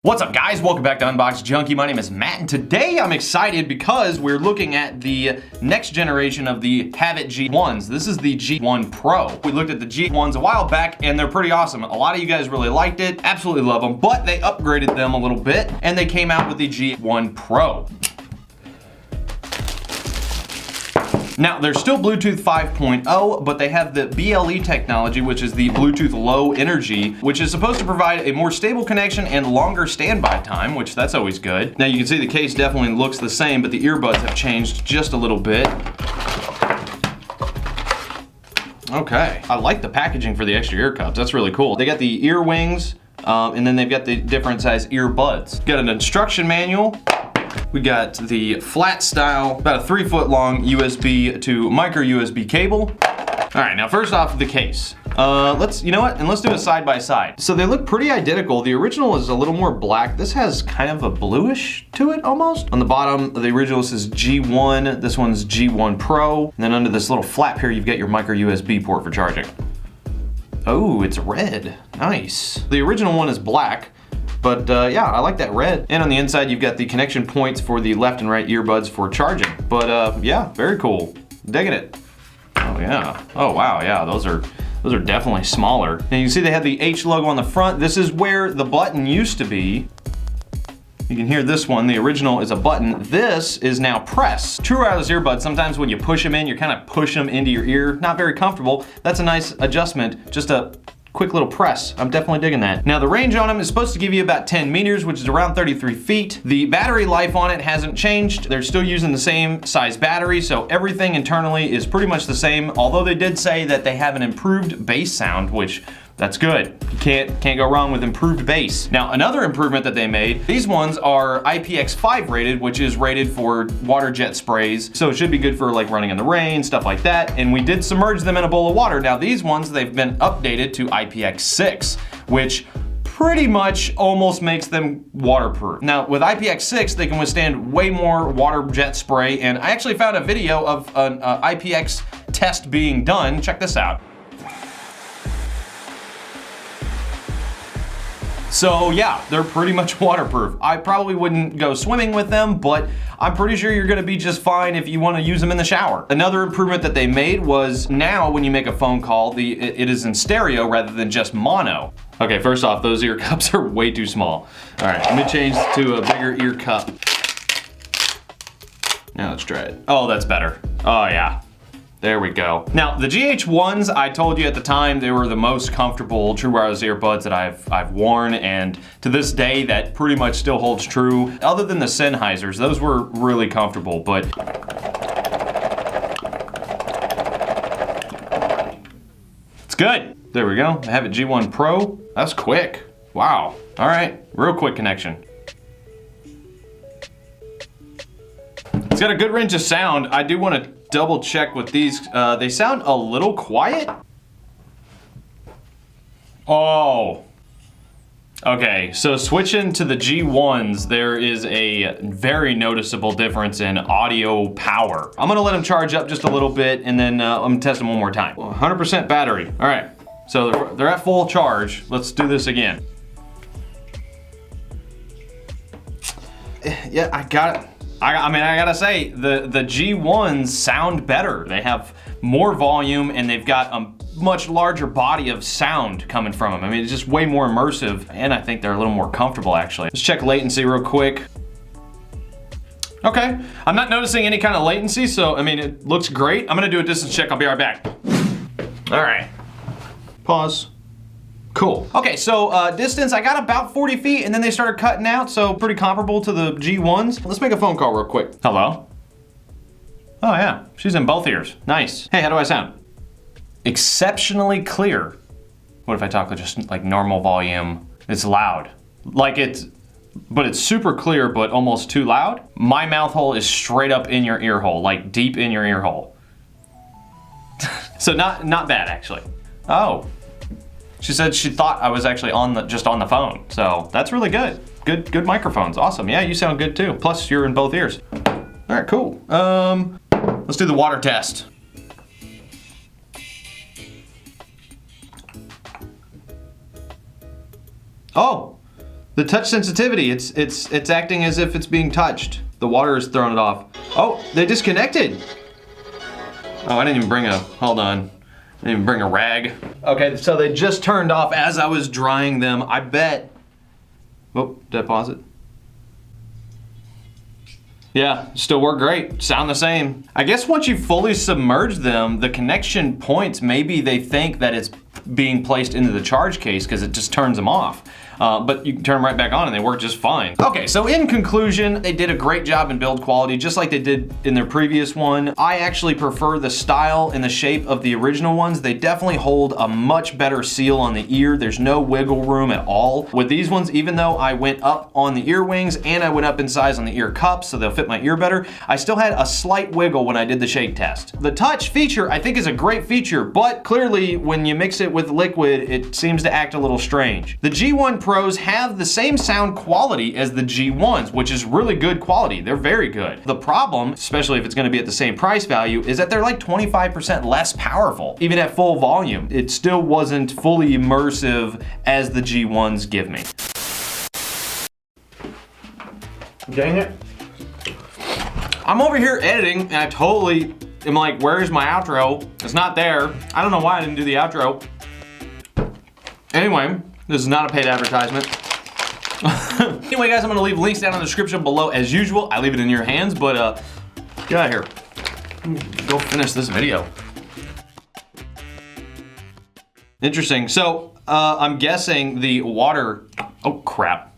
What's up guys, welcome back to Unbox Junkie. My name is Matt and today I'm excited because we're looking at the next generation of the HAVIT G1s. This is the G1 Pro. We looked at the G1s a while back and they're pretty awesome. A lot of you guys really liked it, absolutely love them, but they upgraded them a little bit and they came out with the G1 Pro. Now, they're still Bluetooth 5.0, but they have the BLE technology, which is the Bluetooth Low Energy, which is supposed to provide a more stable connection and longer standby time, which that's always good. Now, you can see the case definitely looks the same, but the earbuds have changed just a little bit. Okay, I like the packaging for the extra ear cups. That's really cool. They got the ear wings, and then they've got the different size earbuds. Got an instruction manual. We got the flat style, about a 3-foot long USB to micro USB cable. All right, now first off, the case. You know what? And let's do it side by side. So they look pretty identical. The original is a little more black. This has kind of a bluish to it almost. On the bottom, the original says G1. This one's G1 Pro. And then under this little flap here, you've got your micro USB port for charging. Oh, it's red. Nice. The original one is black. But yeah, I like that red. And on the inside, you've got the connection points for the left and right earbuds for charging. But yeah, very cool. Digging it. Oh yeah. Oh wow, yeah, those are definitely smaller. And you can see they have the H logo on the front. This is where the button used to be. You can hear this one, the original is a button. This is now press. True wireless earbuds, sometimes when you push them in, you kind of push them into your ear. Not very comfortable. That's a nice adjustment, just a quick little press. I'm definitely digging that. Now the range on them is supposed to give you about 10 meters, which is around 33 feet. The battery life on it hasn't changed. They're still using the same size battery, so everything internally is pretty much the same, although they did say that they have an improved bass sound, which that's good. You can't go wrong with improved bass. Now, another improvement that they made, these ones are IPX5 rated, which is rated for water jet sprays. So it should be good for like running in the rain, stuff like that. And we did submerge them in a bowl of water. Now these ones, they've been updated to IPX6, which pretty much almost makes them waterproof. Now with IPX6, they can withstand way more water jet spray. And I actually found a video of an IPX test being done. Check this out. So yeah, they're pretty much waterproof. I probably wouldn't go swimming with them, but I'm pretty sure you're gonna be just fine if you wanna use them in the shower. Another improvement that they made was now when you make a phone call, it is in stereo rather than just mono. Okay, first off, those ear cups are way too small. All right, let me change to a bigger ear cup. Now let's try it. Oh, that's better. Oh yeah. There we go. Now, the GH1s, I told you at the time, they were the most comfortable true wireless earbuds that I've worn, and to this day, that pretty much still holds true. Other than the Sennheisers, those were really comfortable, but it's good. There we go. I have a G1 Pro. That's quick. Wow. All right, real quick connection. It's got a good range of sound. I do want to double check with these. They sound a little quiet. Oh. Okay, so switching to the G1s, there is a very noticeable difference in audio power. I'm gonna let them charge up just a little bit and then I'm gonna test them one more time. 100% battery. All right, so they're at full charge. Let's do this again. Yeah, I got it. I mean, I gotta say, the G1s sound better. They have more volume and they've got a much larger body of sound coming from them. I mean, it's just way more immersive and I think they're a little more comfortable actually. Let's check latency real quick. Okay, I'm not noticing any kind of latency, so I mean, it looks great. I'm gonna do a distance check, I'll be right back. All right, pause. Cool. Okay, so distance, I got about 40 feet and then they started cutting out, so pretty comparable to the G1s. Let's make a phone call real quick. Hello? Oh yeah, she's in both ears. Nice. Hey, how do I sound? Exceptionally clear. What if I talk with just like normal volume? It's loud. Like but it's super clear, but almost too loud. My mouth hole is straight up in your ear hole, like deep in your ear hole. So not bad actually. Oh. She said she thought I was actually just on the phone. So that's really good. Good microphones, awesome. Yeah, you sound good too. Plus you're in both ears. All right, cool. Let's do the water test. Oh, The touch sensitivity, it's acting as if it's being touched. The water is throwing it off. Oh, they disconnected. Oh, I didn't even bring hold on. I didn't even bring a rag. Okay, so they just turned off as I was drying them. I bet, oh, did I pause it? Yeah, still work great, sound the same. I guess once you fully submerge them, the connection points, maybe they think that it's being placed into the charge case because it just turns them off. But you can turn them right back on and they work just fine. Okay, so in conclusion, they did a great job in build quality, just like they did in their previous one. I actually prefer the style and the shape of the original ones. They definitely hold a much better seal on the ear. There's no wiggle room at all. With these ones, even though I went up on the ear wings and I went up in size on the ear cups, so they'll fit my ear better, I still had a slight wiggle when I did the shake test. The touch feature, I think, is a great feature, but clearly when you mix it with liquid, it seems to act a little strange. The G1 Pros have the same sound quality as the G1s, which is really good quality. They're very good. The problem, especially if it's gonna be at the same price value, is that they're like 25% less powerful. Even at full volume, it still wasn't fully immersive as the G1s give me. Dang it. I'm over here editing and I totally am like, where's my outro? It's not there. I don't know why I didn't do the outro. Anyway, this is not a paid advertisement. Anyway, guys, I'm gonna leave links down in the description below as usual. I leave it in your hands, but get out of here. Go finish this video. Interesting. So I'm guessing the water, oh crap.